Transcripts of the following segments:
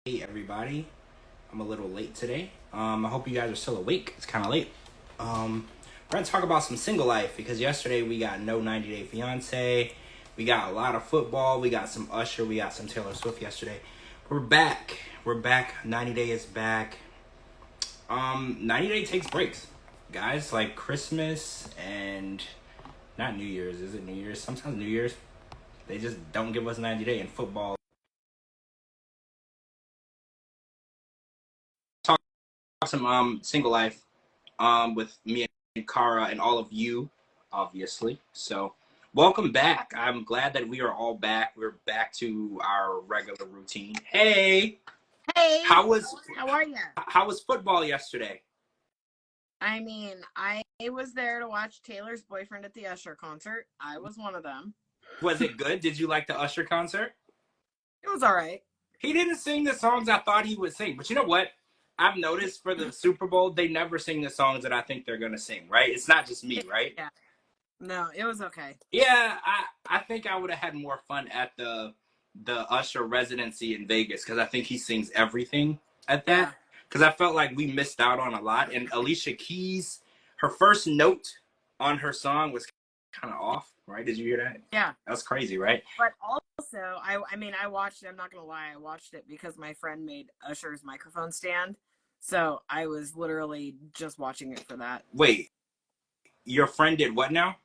Hey everybody, I'm a little late today. I hope you guys are still awake. It's kind of late. We're gonna talk about some single life because yesterday we got no 90 Day Fiance. We got a lot of football. We got some Usher. We got some Taylor Swift yesterday. We're back. We're back. 90 Day is back. 90 Day takes breaks, guys. Like Christmas and not New Year's. Is it New Year's? Sometimes New Year's. They just don't give us 90 Day in football. Some single life with me and Kara and all of you, obviously. So welcome back. I'm glad that we are all back. We're back to our regular routine. Hey, Hey, how was how are you? how was football yesterday? I was there to watch Taylor's boyfriend at the Usher concert. I was one of them. Was it good? Did you like the Usher concert? It was all right. He didn't sing the songs I thought he would sing. But you know what? I've noticed for the Super Bowl, they never sing the songs that I think they're gonna sing, right? It's not just me, right? Yeah. No, it was okay. Yeah, I think I would have had more fun at the Usher residency in Vegas because I think he sings everything at Yeah. that. Because I felt like we missed out on a lot. And Alicia Keys, her first note on her song was kind of off, right? Did you hear that? Yeah. That's crazy, right? But also, I watched it. I'm not gonna lie, I watched it because my friend made Usher's microphone stand. So I was literally just watching it for that. Wait, your friend did what now?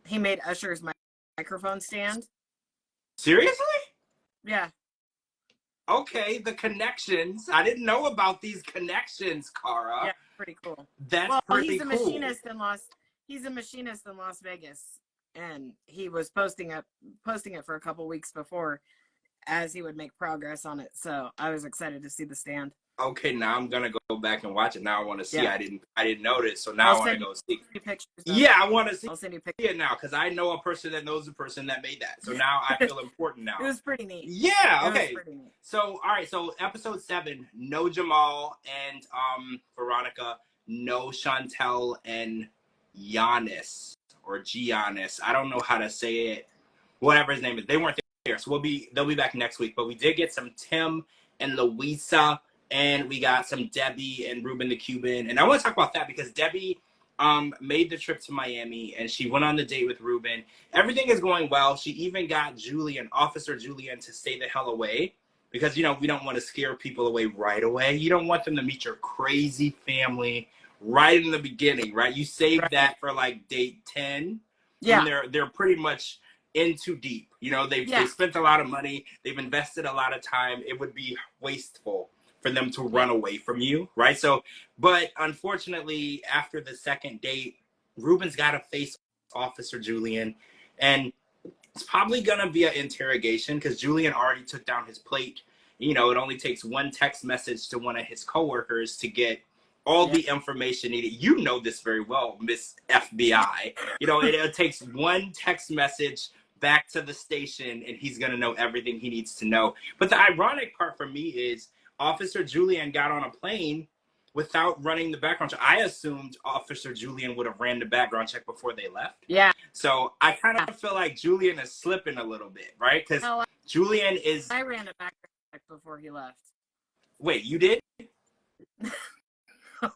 He made Usher's microphone stand. Seriously? Yeah. Okay, the connections. I didn't know about these connections, Kara. Yeah, pretty cool. That's Well, pretty cool. He's a machinist in Las Vegas, and he was posting it for a couple weeks before as he would make progress on it. So I was excited to see the stand. Okay, now I'm gonna go back and watch it. Now I want to see. Yeah. I didn't notice, so now I want to go see. Pictures. Yeah, I want to see I'll send you pictures. it now because I know a person that knows the person that made that. So now I feel important now. It was pretty neat. Yeah. It Okay. was pretty neat. So all right. So episode 7, no Jamal and Veronica, no Chantel and Giannis or Giannis. I don't know how to say it. Whatever his name is, they weren't there, so they'll be back next week. But we did get some Tim and Louisa. And we got some Debbie and Ruben the Cuban. And I want to talk about that because Debbie made the trip to Miami and she went on the date with Ruben. Everything is going well. She even got Officer Julian, to stay the hell away because, we don't want to scare people away right away. You don't want them to meet your crazy family right in the beginning, right? You save that for like date 10. Yeah. And they're pretty much in too deep. They've spent a lot of money. They've invested a lot of time. It would be wasteful for them to run away from you, right? So, but unfortunately, after the second date, Ruben's got to face Officer Julian, and it's probably gonna be an interrogation because Julian already took down his plate. It only takes one text message to one of his coworkers to get all the information needed. You know this very well, Miss FBI. It takes one text message back to the station, and he's gonna know everything he needs to know. But the ironic part for me is Officer Julian got on a plane without running the background check. I assumed Officer Julian would have ran the background check before they left. Yeah. So I kind of feel like Julian is slipping a little bit, right? Because Julian is... I ran a background check before he left. Wait, you did?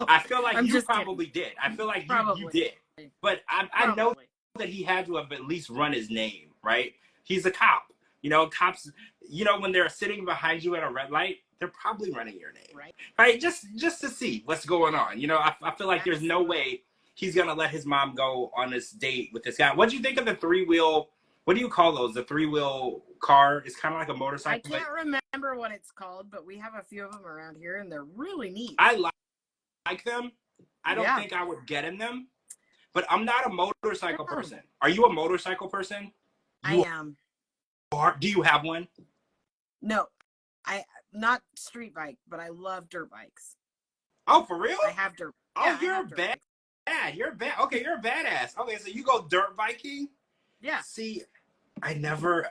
I feel like you probably kidding. did. I feel like you did. But I know that he had to have at least run his name, right? He's a cop. Cops, when they're sitting behind you at a red light, they're probably running your name, right? Just to see what's going on. I feel like there's no way he's gonna let his mom go on this date with this guy. What do you think of the 3-wheel? What do you call those? The 3-wheel car is kind of like a motorcycle. I can't remember what it's called, but we have a few of them around here, and they're really neat. I like them. I don't think I would get in them, but I'm not a motorcycle person. Are you a motorcycle person? I am. Do you have one? No, not street bike, but I love dirt bikes. Oh, for real? I have dirt. Oh, you're bad. You're bad. Okay, you're a badass. Okay, so you go dirt biking? Yeah. See, I never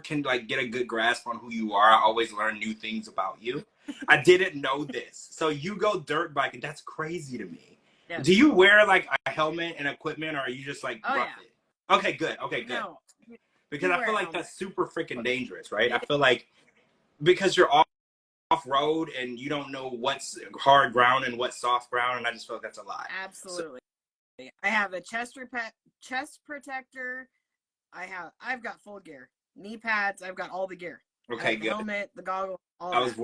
can get a good grasp on who you are. I always learn new things about you. I didn't know this. So you go dirt biking. That's crazy to me. Yeah. Do you wear a helmet and equipment, or are you just rough it? Okay, good. Okay, good. No. Because I feel like that's super freaking dangerous, right? I feel like because you're road and you don't know what's hard ground and what's soft ground, and I just feel like that's a lie. Absolutely. So, I have a chest protector. I've got full gear, knee pads. I've got all the gear. Okay, the good. Helmet, the goggles, all I was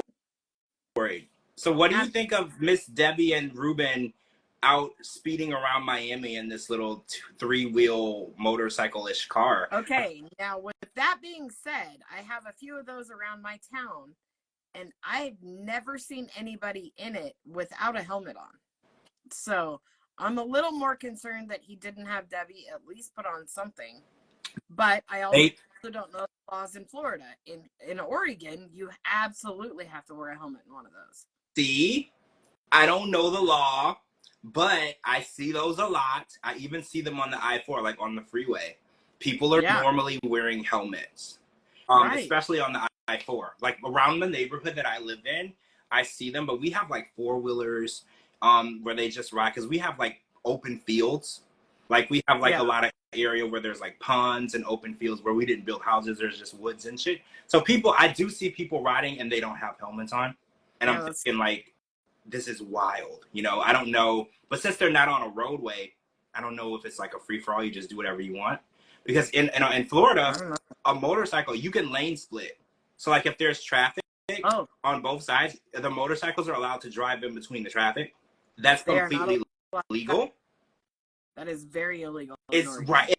worried. So what do you think of Miss Debbie and Ruben out speeding around Miami in this little 3-wheel motorcycle-ish car? Okay, now with that being said, I have a few of those around my town, and I've never seen anybody in it without a helmet on. So I'm a little more concerned that he didn't have Debbie at least put on something. But I also don't know the laws in Florida. In Oregon, you absolutely have to wear a helmet in one of those. See, I don't know the law, but I see those a lot. I even see them on the I-4, like on the freeway. People are normally wearing helmets, especially on the I-4. Like around the neighborhood that I live in, I see them, but we have like 4-wheelers where they just ride, because we have like open fields. Like we have like a lot of area where there's like ponds and open fields where we didn't build houses. There's just woods and shit. So I do see people riding and they don't have helmets on. And I'm thinking like, this is wild. You know, I don't know. But since they're not on a roadway, I don't know if it's like a free for all. You just do whatever you want. Because in Florida, a motorcycle, you can lane split. So like if there's traffic on both sides, the motorcycles are allowed to drive in between the traffic. That's completely legal. That is very illegal. It's right.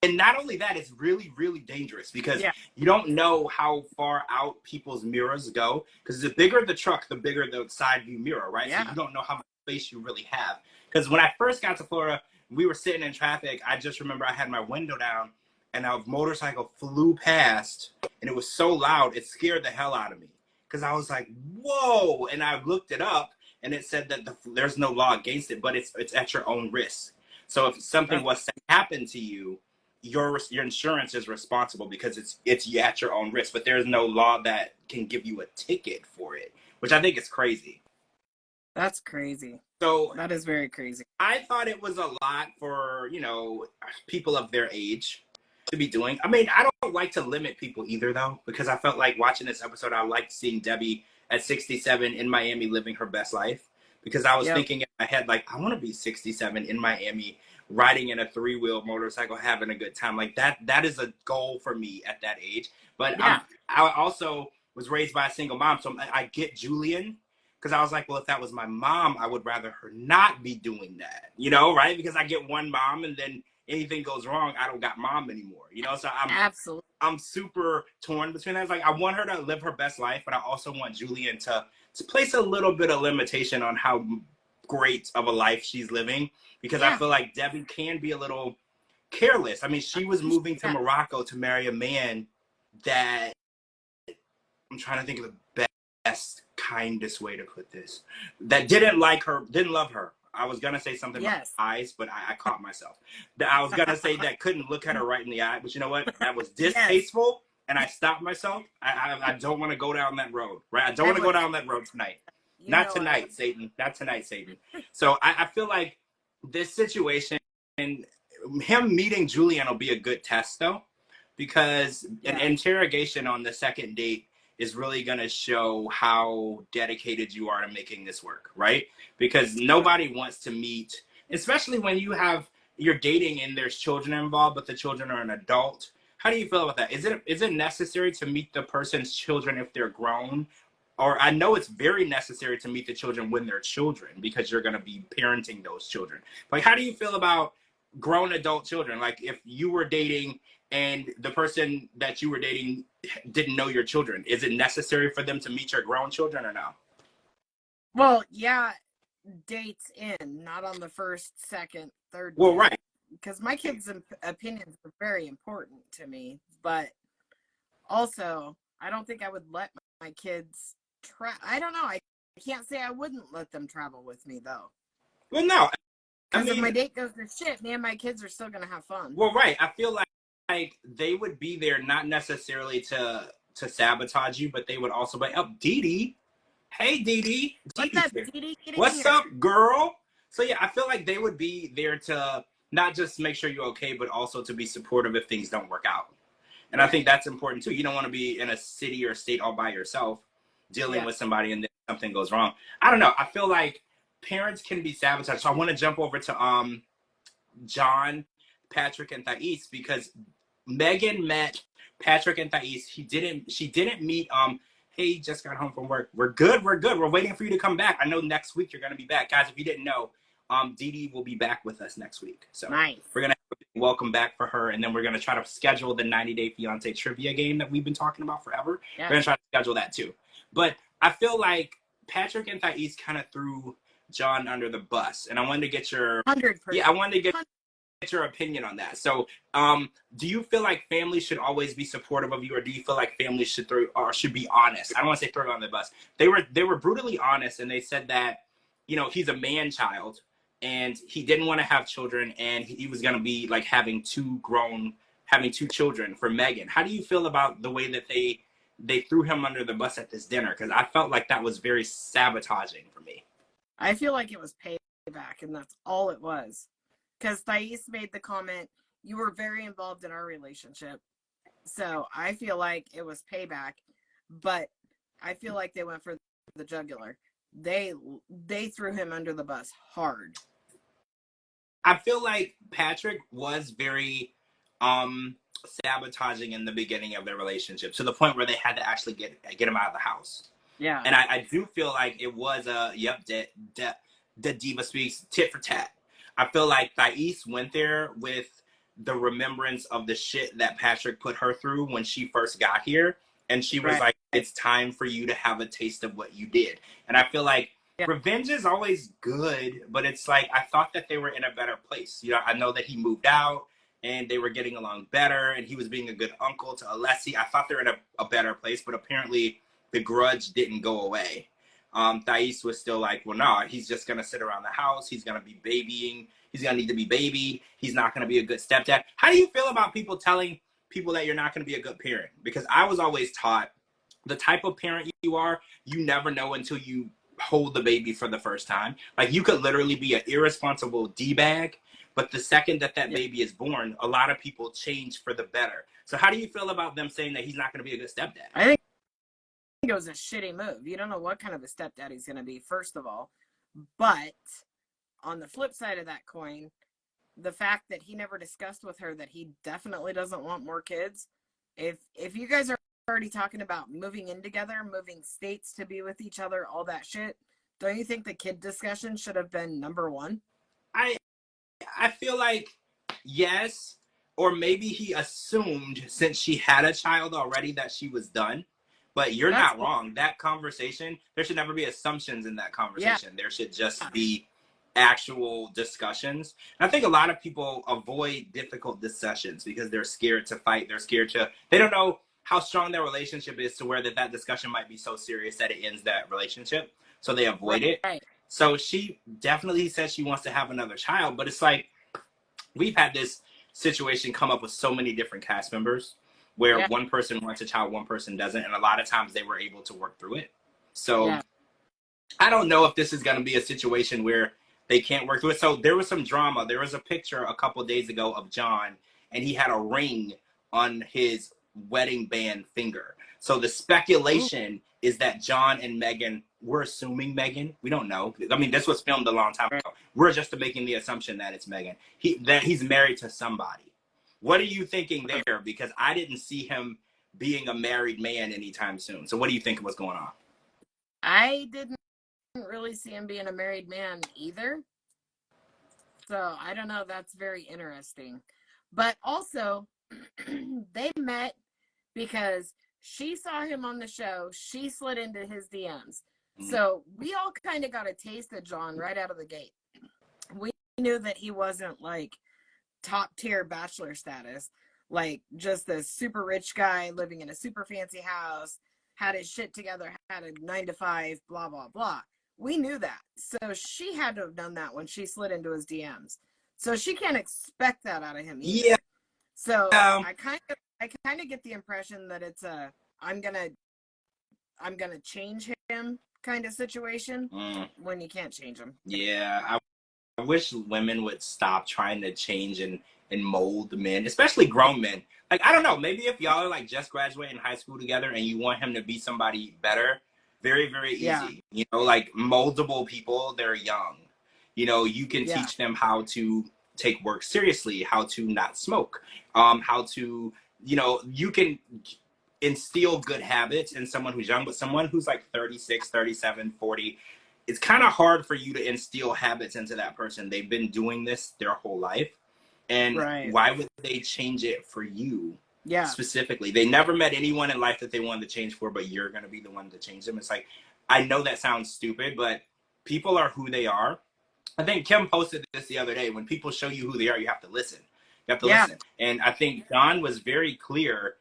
And not only that, it's really, really dangerous because you don't know how far out people's mirrors go. Because the bigger the truck, the bigger the side view mirror, right? So you don't know how much space you really have. Because when I first got to Florida, we were sitting in traffic. I just remember I had my window down and a motorcycle flew past and it was so loud, it scared the hell out of me. Because I was like, whoa. And I looked it up and it said that there's no law against it, but it's at your own risk. So if something was to happen to you, your insurance is responsible because it's at your own risk. But there's no law that can give you a ticket for it, which I think is crazy. That's crazy. So that is very crazy. I thought it was a lot for, you know, people of their age to be doing. I mean, I don't like to limit people either, though, because I felt like watching this episode, I liked seeing Debbie at 67 in Miami living her best life. Because I was thinking in my head, like, I want to be 67 in Miami, riding in a 3-wheel motorcycle, having a good time. Like, that is a goal for me at that age. But I also was raised by a single mom, so I get Julian. Because I was like, well, if that was my mom, I would rather her not be doing that. You know, right? Because I get one mom, and then anything goes wrong, I don't got mom anymore. You know, so I'm super torn between that. It's like, I want her to live her best life, but I also want Julian to place a little bit of limitation on how great of a life she's living, because I feel like Debbie can be a little careless. I mean, she was moving to Morocco to marry a man that, I'm trying to think of the best, kindest way to put this, that didn't love her. I was going to say something about eyes, but I caught myself. I was going to say that couldn't look at her right in the eye, but you know what? That was distasteful. And I stopped myself. I don't want to go down that road, right? I don't want to go down that road tonight. Not tonight, Satan. Not tonight, Satan. So I feel like this situation, and him meeting Julian will be a good test, though, because an interrogation on the second date is really going to show how dedicated you are to making this work, right? Because nobody wants to meet, especially when you're dating and there's children involved, but the children are an adult. How do you feel about that? Is it necessary to meet the person's children if they're grown? Or I know it's very necessary to meet the children when they're children because you're going to be parenting those children. Like, how do you feel about grown adult children? Like, if you were dating and the person that you were dating didn't know your children, is it necessary for them to meet your grown children or no? Well, yeah, dates in, not on the first, second, third. Well, right. Because my kids' opinions are very important to me, but also I don't think I would let my kids I don't know. I can't say I wouldn't let them travel with me, though. Well, no. Because if my date goes to shit, me and my kids are still going to have fun. Well, right. I feel like they would be there not necessarily to sabotage you, but they would also be, oh, Dee Dee. Hey, Dee Dee. What's up, Dee Dee? What's up, girl? So, yeah, I feel like they would be there to not just make sure you're okay, but also to be supportive if things don't work out. And I think that's important, too. You don't want to be in a city or state all by yourself. dealing with somebody and then something goes wrong. I don't know. I feel like parents can be sabotaged. So I want to jump over to John, Patrick, and Thais, because Megan met Patrick and Thais. She didn't meet hey, just got home from work. We're good. We're waiting for you to come back. I know next week you're gonna be back. Guys, if you didn't know, Dee Dee will be back with us next week. So nice. We're gonna welcome back for her, and then we're gonna try to schedule the 90 Day Fiance trivia game that we've been talking about forever. Yeah. We're gonna try to schedule that too. But I feel like Patrick and Thais kind of threw John under the bus, and I wanted to get your 100%. Yeah, I wanted to get your opinion on that. So, do you feel like families should always be supportive of you, or do you feel like families should be honest? I don't want to say throw it on the bus. They were brutally honest, and they said that, you know, he's a man child, and he didn't want to have children, and he was going to be like having two children for Megan. How do you feel about the way that they threw him under the bus at this dinner? Because I felt like that was very sabotaging for me. I feel like it was payback, and that's all it was. Because Thais made the comment, you were very involved in our relationship. So I feel like it was payback, but I feel like they went for the jugular. They threw him under the bus hard. I feel like Patrick was very sabotaging in the beginning of their relationship, to the point where they had to actually get him out of the house. Yeah. And I do feel like it was the diva speaks tit for tat. I feel like Thais went there with the remembrance of the shit that Patrick put her through when she first got here. And she was like, it's time for you to have a taste of what you did. And I feel like revenge is always good, but it's like, I thought that they were in a better place. You know, I know that he moved out and they were getting along better, and he was being a good uncle to Alessi. I thought they were in a better place, but apparently the grudge didn't go away. Thais was still like, well, no, he's just going to sit around the house. He's going to be babying. He's going to need to be babied. He's not going to be a good stepdad. How do you feel about people telling people that you're not going to be a good parent? Because I was always taught the type of parent you are, you never know until you hold the baby for the first time. Like, you could literally be an irresponsible D-bag, but the second that baby is born, a lot of people change for the better. So how do you feel about them saying that he's not going to be a good stepdad? I think it was a shitty move. You don't know what kind of a stepdad he's going to be, first of all. But on the flip side of that coin, the fact that he never discussed with her that he definitely doesn't want more kids. If you guys are already talking about moving in together, moving states to be with each other, all that shit, don't you think the kid discussion should have been number one? I feel like yes, or maybe he assumed since she had a child already that she was done. But you're not wrong. That conversation, there should never be assumptions in that conversation. There should just be actual discussions. And I think a lot of people avoid difficult discussions because they're scared to fight. They don't know how strong their relationship is to where that discussion might be so serious that it ends that relationship. So they avoid it. So she definitely says she wants to have another child, but it's like, we've had this situation come up with so many different cast members where one person wants a child, one person doesn't. And a lot of times they were able to work through it. So I don't know if this is going to be a situation where they can't work through it. So there was some drama. There was a picture a couple days ago of John, and he had a ring on his wedding band finger. So the speculation is that John and Megan, we're assuming Megan, we don't know. I mean, this was filmed a long time ago. We're just making the assumption that it's Megan. That he's married to somebody. What are you thinking there? Because I didn't see him being a married man anytime soon. So what do you think was going on? I didn't really see him being a married man either. So I don't know. That's very interesting. But also, they met because she saw him on the show. She slid into his DMs. So we all kind of got a taste of John right out of the gate. We knew that he wasn't like top tier bachelor status, like just a super rich guy living in a super fancy house, had his shit together, had a 9-to-5, blah, blah, blah. We knew that. So she had to have done that when she slid into his DMs. So she can't expect that out of him either. Yeah. So I kind of get the impression that it's a I'm gonna change him kind of situation when you can't change him. Yeah, I wish women would stop trying to change and mold men, especially grown men. Like, I don't know, maybe if y'all are like just graduating high school together and you want him to be somebody better, Very, very Yeah. easy. You know, like moldable people, they're young. You know, you can Yeah. teach them how to take work seriously, how to not smoke, how to, you know, you can instill good habits in someone who's young, but someone who's like 36, 37, 40, it's kind of hard for you to instill habits into that person. They've been doing this their whole life. And Right. why would they change it for you? Yeah. Specifically, they never met anyone in life that they wanted to change for, but you're going to be the one to change them. It's like, I know that sounds stupid, but people are who they are. I think Kim posted this the other day. When people show you who they are, you have to listen. You have to Yeah. listen. And I think Don was very clear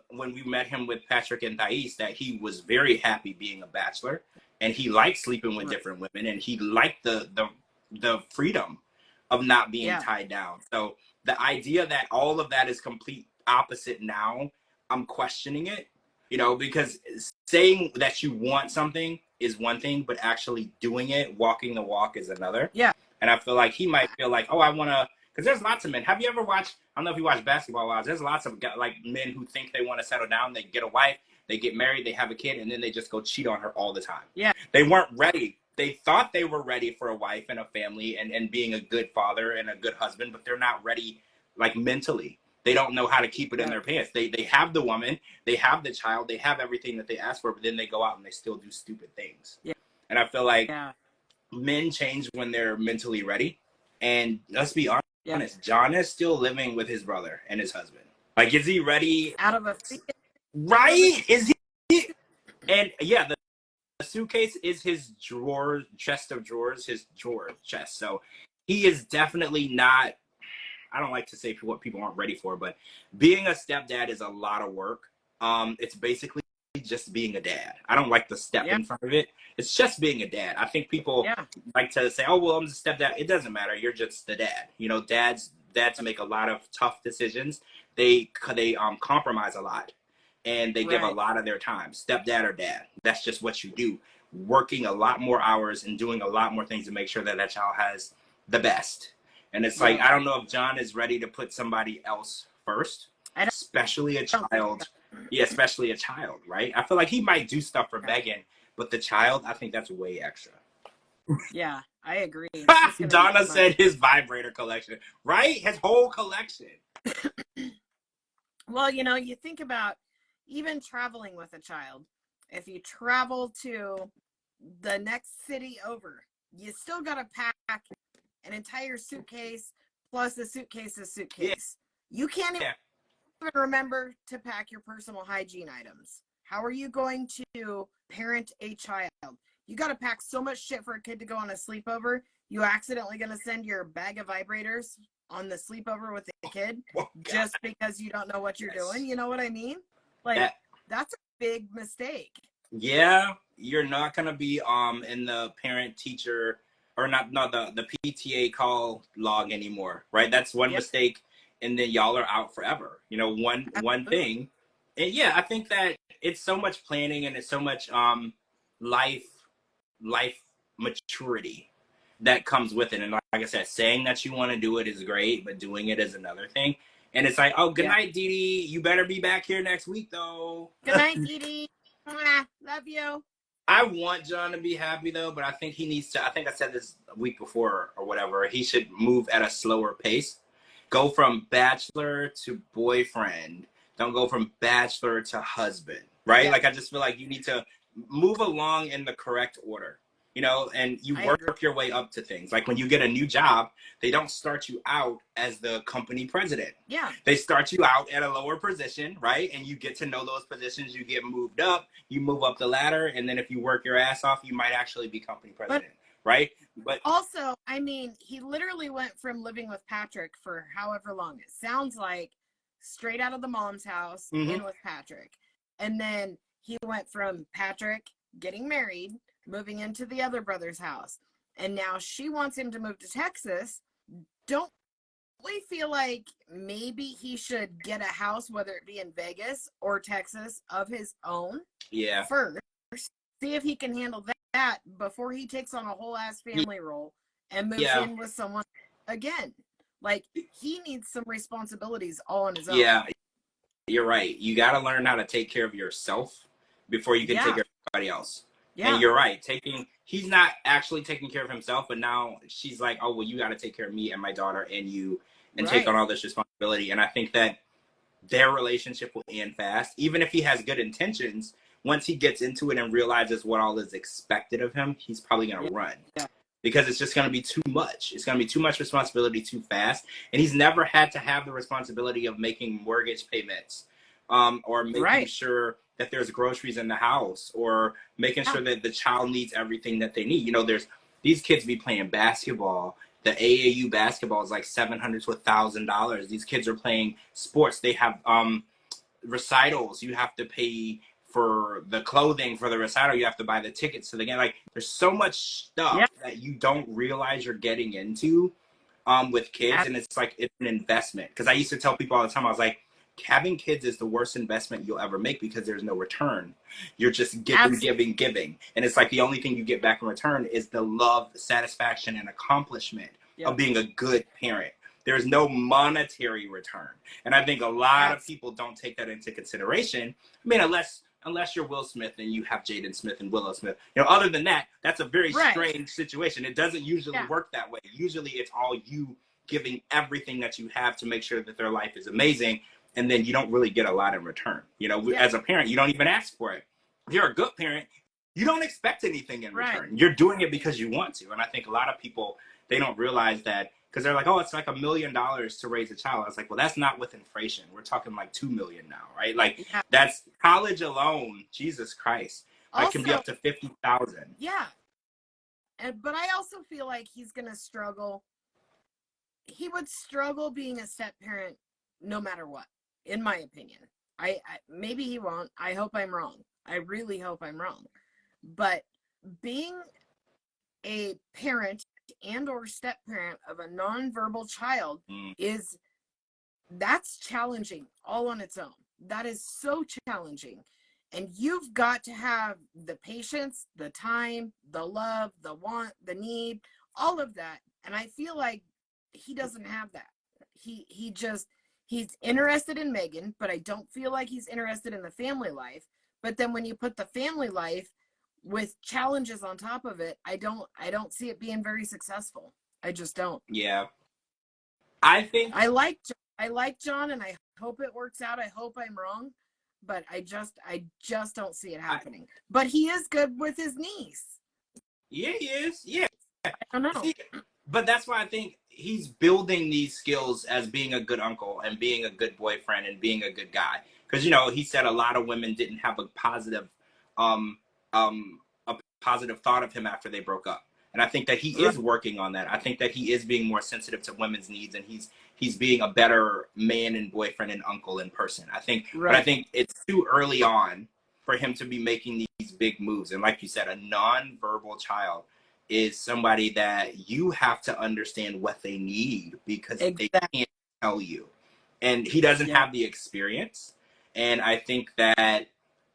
when we met him with Patrick and Thais that he was very happy being a bachelor, and he liked sleeping with different women, and he liked the freedom of not being Yeah. tied down. So the idea that all of that is complete opposite now, I'm questioning it, you know, because saying that you want something is one thing, but actually doing it, walking the walk, is another. Yeah. And I feel like he might feel like, oh, I want to, because there's lots of men. Have you ever watched, I don't know if you watch Basketball Wives, there's lots of like men who think they want to settle down, they get a wife, they get married, they have a kid, and then they just go cheat on her all the time. Yeah. They weren't ready. They thought they were ready for a wife and a family and being a good father and a good husband, but they're not ready, like, mentally. They don't know how to keep it in their pants. They have the woman, they have the child, they have everything that they ask for, but then they go out and they still do stupid things. Yeah. And I feel like Yeah. men change when they're mentally ready. And let's be honest, Yeah. John is still living with his brother and his husband. Like, is he ready? Out of a Right? Is he? And yeah, the suitcase is his drawer, chest of drawers, his drawer chest. So he is definitely not, I don't like to say what people aren't ready for, but being a stepdad is a lot of work. It's basically just being a dad. I don't like the step in front of it. It's just being a dad. I think people like to say, oh, well, I'm just a stepdad. It doesn't matter. You're just the dad. You know, dads make a lot of tough decisions. They compromise a lot, and they give a lot of their time. Stepdad or dad. That's just what you do. Working a lot more hours and doing a lot more things to make sure that that child has the best. And it's like, I don't know if John is ready to put somebody else first, especially a child. Yeah, especially a child, right? I feel like he might do stuff for Megan, but the child, I think that's way extra. Yeah, I agree. Donna said his vibrator collection, right? His whole collection. Well, you know, you think about even traveling with a child. If you travel to the next city over, you still got to pack an entire suitcase plus a suitcase's suitcase. You can't even remember to pack your personal hygiene items. How are you going to parent a child? You got to pack so much shit for a kid to go on a sleepover. You accidentally going to send your bag of vibrators on the sleepover with the kid just because you don't know what you're doing. You know what I mean? Like, that's a big mistake. Yeah, you're not going to be in the parent teacher or not the PTA call log anymore, right? That's one mistake, and then y'all are out forever. You know, one thing. And yeah, I think that it's so much planning and it's so much life maturity that comes with it. And like I said, saying that you want to do it is great, but doing it is another thing. And it's like, oh, good night, Dee Dee. You better be back here next week, though. Good night, Dee Dee. Love you. I want John to be happy, though, but I think he needs to, I think I said this a week before or whatever, he should move at a slower pace. Go from bachelor to boyfriend. Don't go from bachelor to husband, right? Like, I just feel like you need to move along in the correct order. You know, and you work your way up to things. Like when you get a new job, they don't start you out as the company president. Yeah. They start you out at a lower position, right? And you get to know those positions. You get moved up. You move up the ladder. And then if you work your ass off, you might actually be company president, right? But also, I mean, he literally went from living with Patrick for however long. It sounds like straight out of the mom's house in with Patrick. And then he went from Patrick getting married, moving into the other brother's house, and now she wants him to move to Texas. Don't we feel like maybe he should get a house, whether it be in Vegas or Texas, of his own? Yeah. First, see if he can handle that before he takes on a whole ass family role and moves in with someone again. Like, he needs some responsibilities all on his own. Yeah, you're right. You got to learn how to take care of yourself before you can take care else. Yeah. And you're right. He's not actually taking care of himself, but now she's like, oh, well, you got to take care of me and my daughter and you and take on all this responsibility. And I think that their relationship will end fast. Even if he has good intentions, once he gets into it and realizes what all is expected of him, he's probably going to run. Yeah. Because it's just going to be too much. It's going to be too much responsibility too fast. And he's never had to have the responsibility of making mortgage payments, or making sure that there's groceries in the house, or making sure that the child needs everything that they need. You know, there's these kids be playing basketball. The AAU basketball is like $700 to $1,000. These kids are playing sports. They have recitals. You have to pay for the clothing for the recital. You have to buy the tickets to the game. Like, there's so much stuff that you don't realize you're getting into with kids. And it's like, it's an investment. Because I used to tell people all the time, I was like, having kids is the worst investment you'll ever make because there's no return. You're just giving. And it's like the only thing you get back in return is the love, satisfaction, and accomplishment of being a good parent. There's no monetary return. And I think a lot of people don't take that into consideration. I mean, unless you're Will Smith and you have Jaden Smith and Willow Smith. You know, other than that, that's a very strange situation. It doesn't usually work that way. Usually it's all you giving everything that you have to make sure that their life is amazing. And then you don't really get a lot in return. You know, as a parent, you don't even ask for it. If you're a good parent, you don't expect anything in return. You're doing it because you want to. And I think a lot of people, they don't realize that, because they're like, oh, it's like $1 million to raise a child. I was like, well, that's not with inflation. We're talking like $2 million now, right? Like, that's college alone. Jesus Christ, like, can be up to $50,000. Yeah, but I also feel like he's gonna struggle. He would struggle being a step parent, no matter what, in my opinion. I maybe he won't. I hope I'm wrong. I really hope I'm wrong. But being a parent and or step parent of a nonverbal child that's challenging all on its own. That is so challenging. And you've got to have the patience, the time, the love, the want, the need, all of that. And I feel like he doesn't have that. He's interested in Megan, but I don't feel like he's interested in the family life. But then when you put the family life with challenges on top of it, I don't see it being very successful. I just don't. Yeah. I think I like John, and I hope it works out. I hope I'm wrong, but I just don't see it happening. But he is good with his niece. Yeah, he is. Yeah. I don't know. See, but that's why I think he's building these skills as being a good uncle and being a good boyfriend and being a good guy. Because, you know, he said a lot of women didn't have a positive thought of him after they broke up. And I think that he is working on that. I think that he is being more sensitive to women's needs, and he's being a better man and boyfriend and uncle in person. I think, but I think it's too early on for him to be making these big moves. And like you said, a nonverbal child is somebody that you have to understand what they need, because they can't tell you. And he doesn't have the experience. And I think that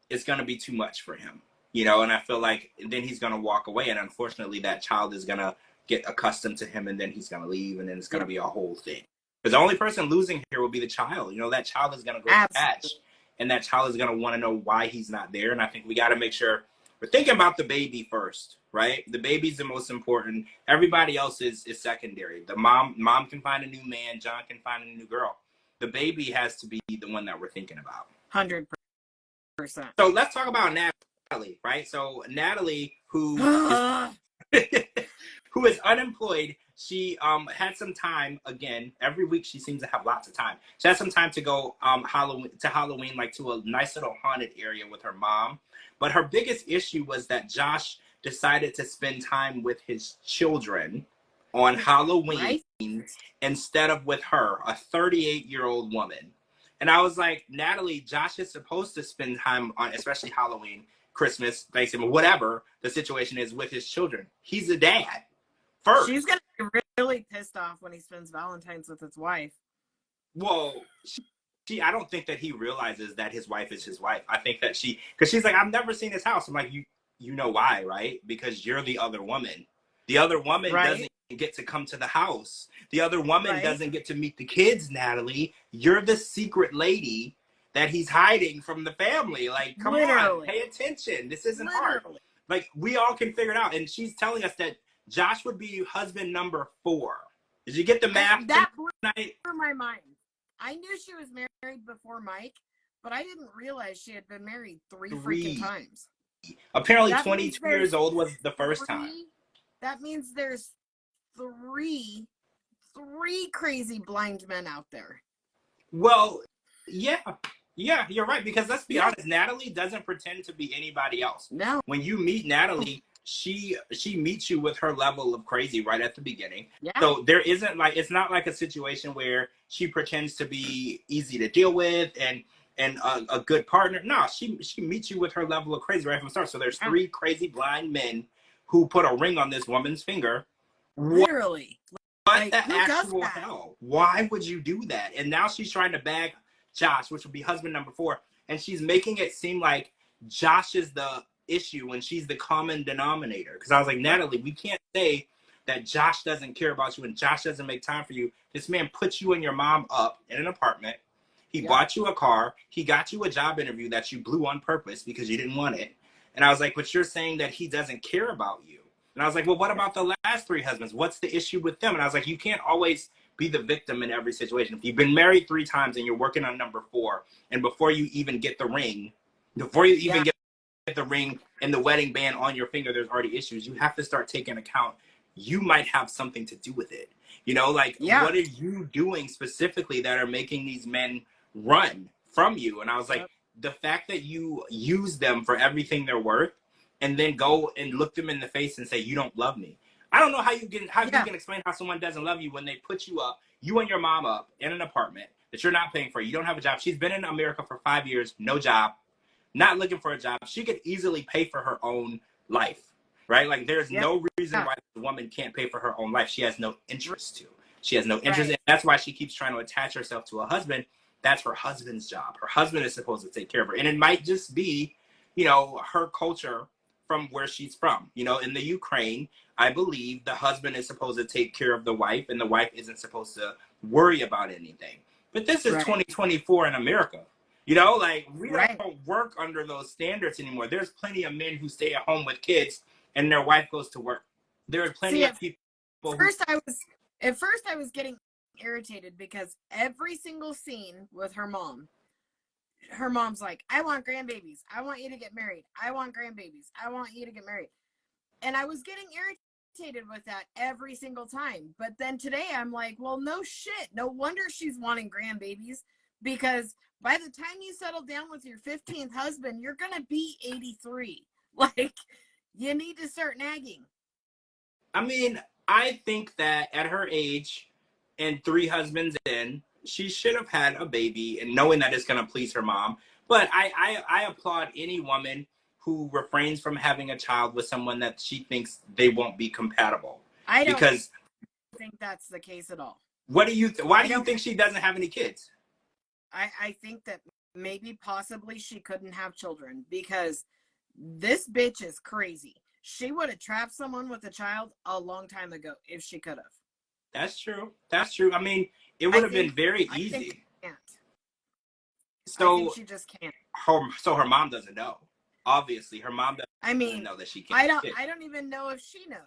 it's going to be too much for him. You know, and I feel like then he's going to walk away, and unfortunately that child is going to get accustomed to him, and then he's going to leave, and then it's going to be a whole thing. Because the only person losing here will be the child. You know, that child is going to go attached, and that child is going to want to know why he's not there. And I think we got to make sure we're thinking about the baby first, right? The baby's the most important. Everybody else is secondary. The mom can find a new man. John can find a new girl. The baby has to be the one that we're thinking about. 100%. So let's talk about Natalie, right? So Natalie, who is unemployed, she had some time. Again, every week she seems to have lots of time. She had some time to go Halloween, like to a nice little haunted area with her mom. But her biggest issue was that Josh decided to spend time with his children on Halloween instead of with her, a 38-year-old woman. And I was like, Natalie, Josh is supposed to spend time on, especially Halloween, Christmas, Thanksgiving, whatever the situation is, with his children. He's a dad first. She's going to be really pissed off when he spends Valentine's with his wife. Well, I don't think that he realizes that his wife is his wife. I think that because she's like, I've never seen his house. I'm like, you know why, right? Because you're the other woman. The other woman doesn't get to come to the house. The other woman doesn't get to meet the kids, Natalie. You're the secret lady that he's hiding from the family. Like, come on, pay attention. This isn't hard. Like, we all can figure it out. And she's telling us that Josh would be husband number 4. Did you get the math that tonight? blew my mind. I knew she was married before Mike, but I didn't realize she had been married 3 freaking times. Apparently 22 years old was the first time. That means there's three crazy blind men out there. Well, yeah, you're right. Because let's be honest, Natalie doesn't pretend to be anybody else. No. When you meet Natalie, she meets you with her level of crazy right at the beginning. Yeah. So there isn't like, it's not like a situation where she pretends to be easy to deal with and a good partner. No, she meets you with her level of crazy right from the start. So there's 3 crazy blind men who put a ring on this woman's finger. Literally. What the actual hell? Why would you do that? And now she's trying to bag Josh, which would be husband number 4. And she's making it seem like Josh is the issue when she's the common denominator. Because I was like, Natalie, we can't say that Josh doesn't care about you and Josh doesn't make time for you. This man put you and your mom up in an apartment. He bought you a car. He got you a job interview that you blew on purpose because you didn't want it. And I was like, but you're saying that he doesn't care about you. And I was like, well, what about the last 3 husbands? What's the issue with them? And I was like, you can't always be the victim in every situation. If you've been married 3 times and you're working on number 4, and before you even get the ring, get the ring and the wedding band on your finger, there's already issues. You have to start taking account. You might have something to do with it. You know, like, what are you doing specifically that are making these men run from you? And I was like, the fact that you use them for everything they're worth and then go and look them in the face and say, you don't love me. I don't know how you can explain how someone doesn't love you when they put you up, you and your mom up in an apartment that you're not paying for. You don't have a job. She's been in America for 5 years, no job, not looking for a job. She could easily pay for her own life, right? Like, there's no reason why the woman can't pay for her own life. She has no interest to. She has no interest in. That's why she keeps trying to attach herself to a husband. That's her husband's job. Her husband is supposed to take care of her. And it might just be, you know, her culture from where she's from. You know, in the Ukraine, I believe the husband is supposed to take care of the wife and the wife isn't supposed to worry about anything. But this is 2024 in America. You know, like, we don't work under those standards anymore. There's plenty of men who stay at home with kids and their wife goes to work. There are plenty of people. At first I was getting irritated because every single scene with her mom's like, I want grandbabies. I want you to get married. I want grandbabies. I want you to get married. And I was getting irritated with that every single time. But then today I'm like, well, no shit. No wonder she's wanting grandbabies, because by the time you settle down with your 15th husband, you're going to be 83. Like, you need to start nagging. I mean, I think that at her age and 3 husbands in, she should have had a baby and knowing that it's going to please her mom. But I applaud any woman who refrains from having a child with someone that she thinks they won't be compatible. I don't think that's the case at all. What do you why do you think she doesn't have any kids? I think that maybe possibly she couldn't have children because this bitch is crazy. She would have trapped someone with a child a long time ago if she could have. That's true. That's true. I mean, it would have been very easy. I think she can't. So I think she just can't. So her mom doesn't know. Obviously, her mom doesn't know that she can't. I don't even know if she knows.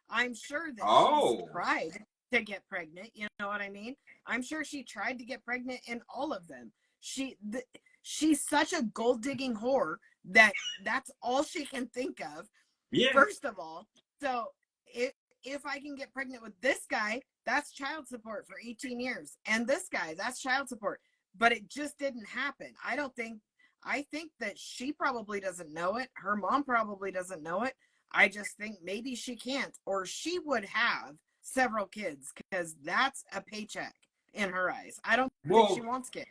I'm sure that she's tried to get pregnant. You know what I mean? I'm sure she tried to get pregnant in all of them. She's such a gold digging whore that's all she can think of. Yeah. First of all, so if I can get pregnant with this guy, that's child support for 18 years, and this guy, that's child support. But it just didn't happen. I think that she probably doesn't know it. Her mom probably doesn't know it. I just think maybe she can't, or she would have several kids because that's a paycheck in her eyes. I don't think she wants kids.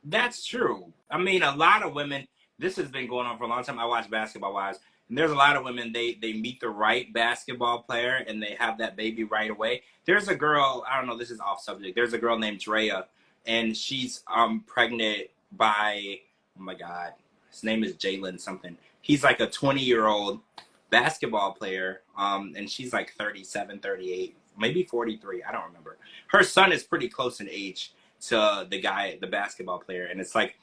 That's true. I mean, a lot of women, this has been going on for a long time. I watch Basketball Wives, and there's a lot of women, they meet the right basketball player and they have that baby right away. There's a girl, I don't know, this is off subject. There's a girl named Drea, and she's pregnant by, oh my God, his name is Jalen something. He's like a 20-year-old basketball player, and she's like 37, 38, maybe 43, I don't remember. Her son is pretty close in age to the guy, the basketball player, and it's like,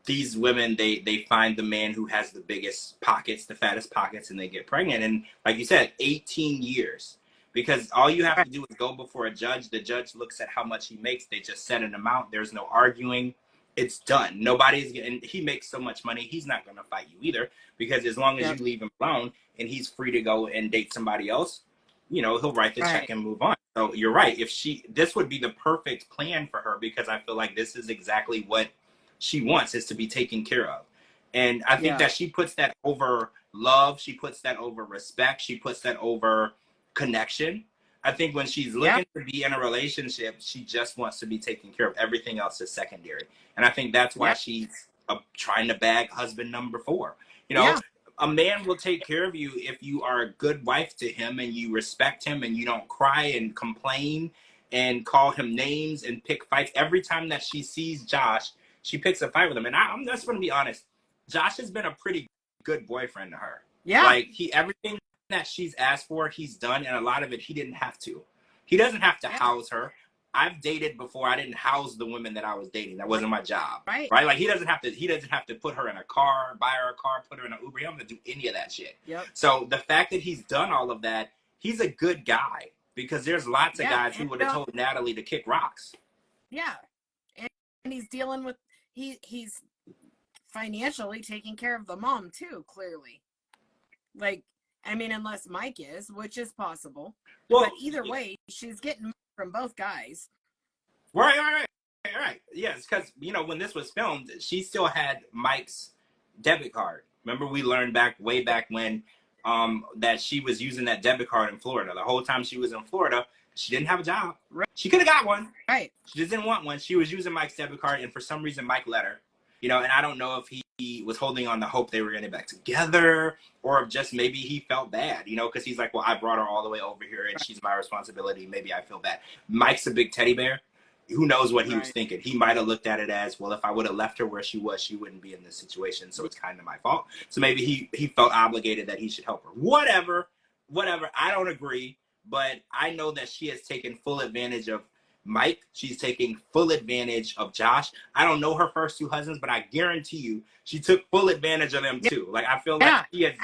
these women, they find the man who has the biggest pockets, the fattest pockets, and they get pregnant. And like you said, 18 years. Because all you have to do is go before a judge. The judge looks at how much he makes. They just set an amount. There's no arguing. It's done. Nobody's getting, he makes so much money, he's not going to fight you either. Because as long as you leave him alone and he's free to go and date somebody else, you know, he'll write the check and move on. So you're right. If this would be the perfect plan for her, because I feel like this is exactly what she wants, is to be taken care of. And I think that she puts that over love. She puts that over respect. She puts that over connection. I think when she's looking to be in a relationship, she just wants to be taken care of. Everything else is secondary. And I think that's why she's trying to bag husband number 4. You know, a man will take care of you if you are a good wife to him and you respect him and you don't cry and complain and call him names and pick fights. Every time that she sees Josh, she picks a fight with him. And I'm just going to be honest. Josh has been a pretty good boyfriend to her. Yeah. Like, everything that she's asked for, he's done. And a lot of it, he didn't have to. He doesn't have to house her. I've dated before. I didn't house the women that I was dating. That wasn't my job. Right. Like, he doesn't have to put her in a car, buy her a car, put her in an Uber. He doesn't have to do any of that shit. Yep. So the fact that he's done all of that, he's a good guy. Because there's lots of guys who would have told Natalie to kick rocks. Yeah. And he's dealing with, he's financially taking care of the mom too, clearly. Like, I mean, unless Mike is, which is possible. Well, but either way, she's getting from both guys. Right. Yes, because, you know, when this was filmed, she still had Mike's debit card. Remember, we learned way back when that she was using that debit card in Florida. The whole time she was in Florida, she didn't have a job. Right. She could have got one. Right. She just didn't want one. She was using Mike's debit card, and for some reason, Mike let her. You know, and I don't know if he was holding on to hope they were going to get back together, or if just maybe he felt bad, you know, because he's like, well, I brought her all the way over here, and she's my responsibility. Maybe I feel bad. Mike's a big teddy bear. Who knows what he was thinking? He might have looked at it as, well, if I would have left her where she was, she wouldn't be in this situation, so it's kind of my fault. So maybe he felt obligated that he should help her. Whatever. I don't agree, but I know that she has taken full advantage of Mike. She's taking full advantage of Josh. I don't know her first 2 husbands, but I guarantee you she took full advantage of them too. Like, I feel like she has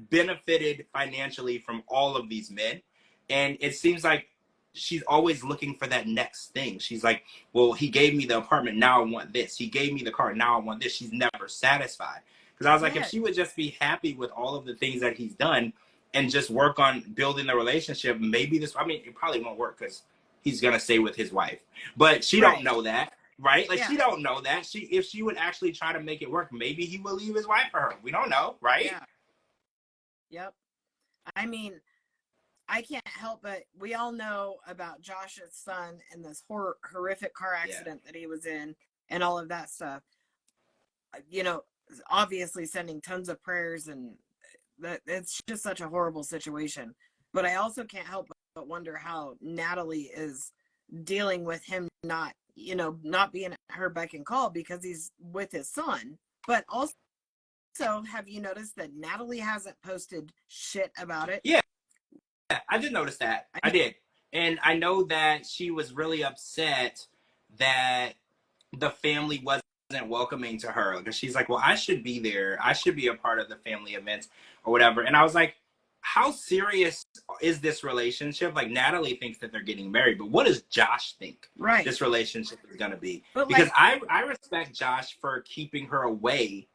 benefited financially from all of these men. And it seems like she's always looking for that next thing. She's like, well, he gave me the apartment, now I want this. He gave me the car, now I want this. She's never satisfied. Because I was like, if she would just be happy with all of the things that he's done and just work on building the relationship, maybe this, I mean, it probably won't work because he's gonna stay with his wife, but she don't know that, right? Like, she don't know that. If she would actually try to make it work, maybe he will leave his wife for her. We don't know, right? Yeah. Yep. I mean, I can't help but we all know about Josh's son and this horrific car accident that he was in and all of that stuff. You know, obviously sending tons of prayers, and that it's just such a horrible situation. But I also can't help but wonder how Natalie is dealing with him not being at her beck and call because he's with his son. But also, have you noticed that Natalie hasn't posted shit about it? Yeah, I did notice that. I did. And I know that she was really upset that the family wasn't welcoming to her, because she's like, well, I should be there. I should be a part of the family events or whatever. And I was like, how serious is this relationship? Like, Natalie thinks that they're getting married, but what does Josh think this relationship is going to be? But because I respect Josh for keeping her away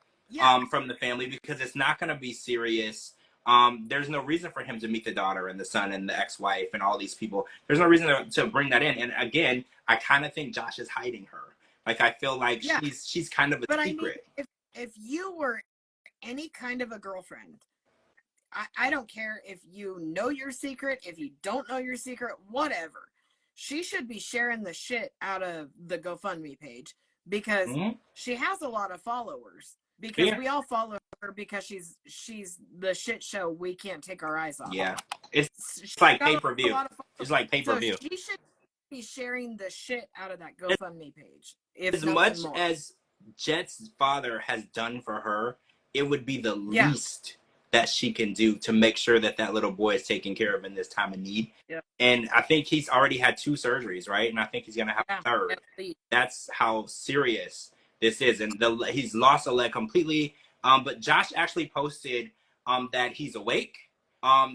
from the family, because it's not going to be serious. There's no reason for him to meet the daughter and the son and the ex-wife and all these people. There's no reason to bring that in. And again, I kind of think Josh is hiding her. Like, I feel like she's kind of a secret. I mean, if you were any kind of a girlfriend, I don't care if you know your secret, if you don't know your secret, whatever. She should be sharing the shit out of the GoFundMe page, because she has a lot of followers. Because we all follow her because she's the shit show we can't take our eyes off. Yeah, it's like pay-per-view. It's like pay-per-view. So she should be sharing the shit out of that GoFundMe page. As much as Jet's father has done for her, it would be the least that she can do to make sure that that little boy is taken care of in this time of need. Yeah. And I think he's already had 2 surgeries, right? And I think he's going to have a third. That's how serious this is. And he's lost a leg completely. But Josh actually posted that he's awake,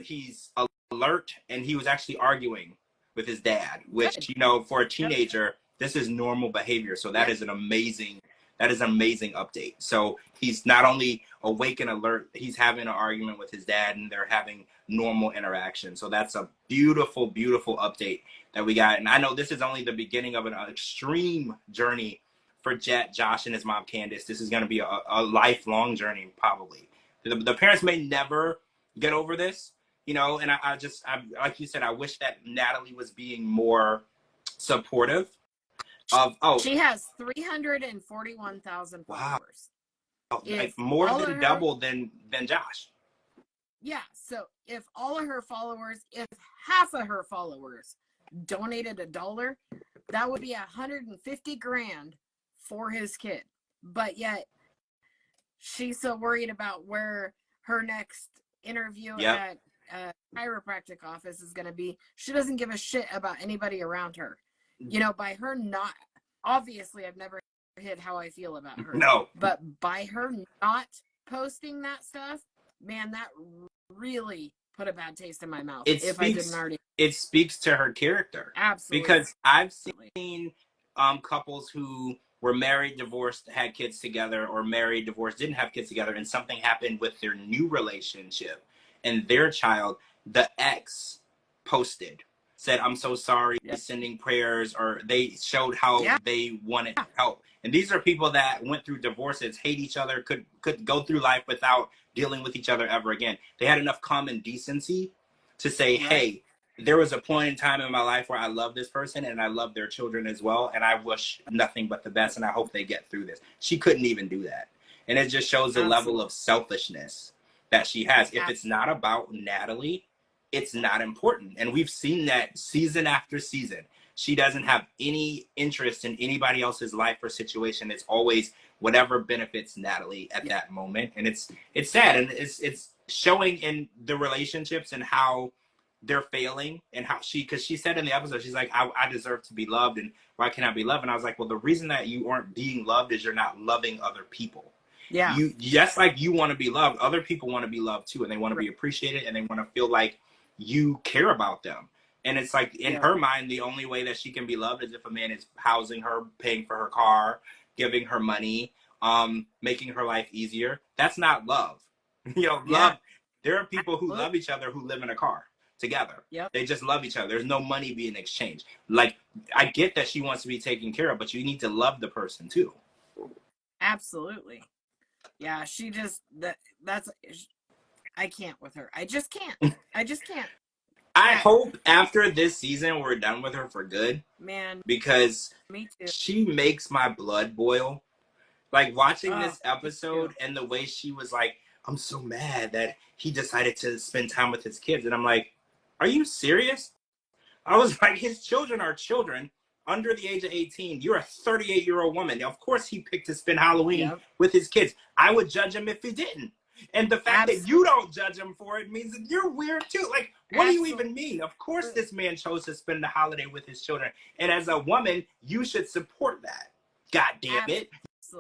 he's alert, and he was actually arguing with his dad, which, Good. you know, for a teenager, this is normal behavior. So that is an amazing update. So he's not only awake and alert, he's having an argument with his dad, and they're having normal interaction. So that's a beautiful, beautiful update that we got. And I know this is only the beginning of an extreme journey for Josh and his mom, Candace. This is going to be a lifelong journey, probably. The parents may never get over this, you know, and I like you said, I wish that Natalie was being more supportive of, she has 341,000 followers. Wow. Like more than double than Josh. Yeah, so if all of her followers, if half of her followers donated $1, that would be 150 grand for his kid. But yet she's so worried about where her next interview at a chiropractic office is going to be. She doesn't give a shit about anybody around her. You know, by her not, obviously I've never hid how I feel about her. No. But by her not posting that stuff, man, that really put a bad taste in my mouth. It speaks to her character. Absolutely. Because I've seen couples who were married, divorced, had kids together, or married, divorced, didn't have kids together, and something happened with their new relationship and their child. The ex posted, said, "I'm so sorry," sending prayers, or they showed how they wanted help. And these are people that went through divorces, hate each other, could go through life without dealing with each other ever again. They had enough common decency to say, hey, there was a point in time in my life where I love this person and I love their children as well, and I wish nothing but the best, and I hope they get through this. She couldn't even do that. And it just shows the level of selfishness that she has. If it's not about Natalie, it's not important. And we've seen that season after season. She doesn't have any interest in anybody else's life or situation. It's always whatever benefits Natalie at that moment. And it's sad. And it's showing in the relationships and how they're failing, and how because she said in the episode, she's like, I deserve to be loved, and why can't I be loved? And I was like, well, the reason that you aren't being loved is you're not loving other people. Yeah. You just like you want to be loved, other people want to be loved too, and they want to be appreciated, and they want to feel like you care about them. And it's like, in her mind, the only way that she can be loved is if a man is housing her, paying for her car, giving her money, making her life easier. That's not love. You know, love. There are people who love each other who live in a car together. They just love each other. There's no money being exchanged. Like, I get that she wants to be taken care of, but you need to love the person too. Absolutely. Yeah, she just that's I can't with her. I just can't. I hope after this season we're done with her for good. Man, because me too. She makes my blood boil. Like, watching this episode and the way she was like, I'm so mad that he decided to spend time with his kids. And I'm like, are you serious? I was like, his children are children under the age of 18. You're a 38-year-old woman. Of course he picked to spend Halloween with his kids. I would judge him if he didn't. And the fact that you don't judge him for it means that you're weird too. Like, what do you even mean? Of course this man chose to spend the holiday with his children. And as a woman, you should support that. God damn it.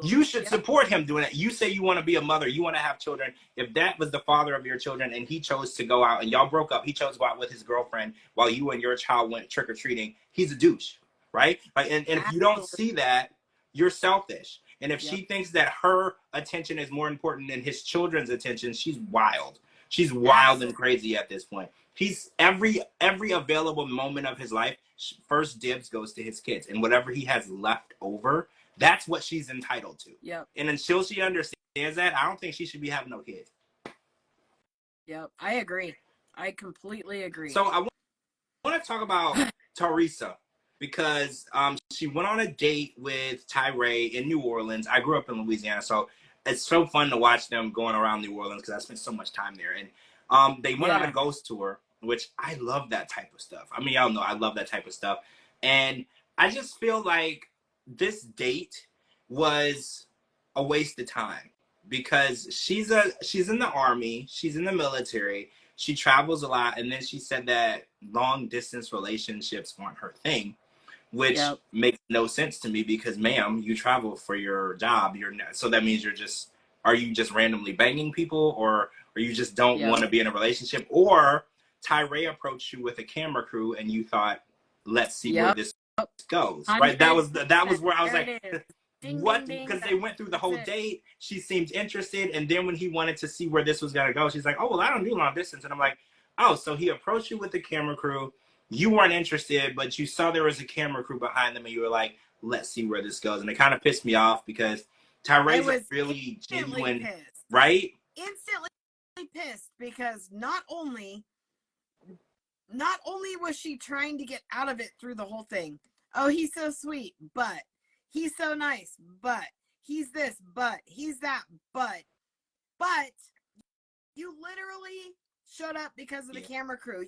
You should support him doing it. You say you want to be a mother, you want to have children. If that was the father of your children and he chose to go out and y'all broke up, he chose to go out with his girlfriend while you and your child went trick-or-treating, he's a douche, right? Like, and if you don't see that, you're selfish. And if she thinks that her attention is more important than his children's attention, she's wild. She's wild and crazy at this point. He's every available moment of his life, first dibs goes to his kids. And whatever he has left over, that's what she's entitled to. And until she understands that, I don't think she should be having no kids. I agree. I completely agree. So I want to talk about Teresa, because she went on a date with Tyree in New Orleans. I grew up in Louisiana, so it's so fun to watch them going around New Orleans because I spent so much time there. And they went on a ghost tour, which I love that type of stuff. I mean, y'all know I love that type of stuff. And I just feel like this date was a waste of time, because she's in the army, she's in the military, she travels a lot, and then she said that long distance relationships weren't her thing. which makes no sense to me because, ma'am, you travel for your job. You're not, so that means are you just randomly banging people, or you just don't want to be in a relationship, or Tyree approached you with a camera crew and you thought, let's see where this goes, right? That was where I was like, ding, what? ding, ding. Because they went through the whole date. She seemed interested, and then when he wanted to see where this was gonna go, she's like, oh well, I don't do long distance, and I'm like, oh, so he approached you with the camera crew. You weren't interested, but you saw there was a camera crew behind them, and you were like, let's see where this goes. And it kind of pissed me off because Tyree's a really genuine, pissed. right? Instantly pissed because not only was she trying to get out of it through the whole thing. Oh, he's so sweet, but he's so nice, but he's this, but he's that, but you literally showed up because of the camera crew.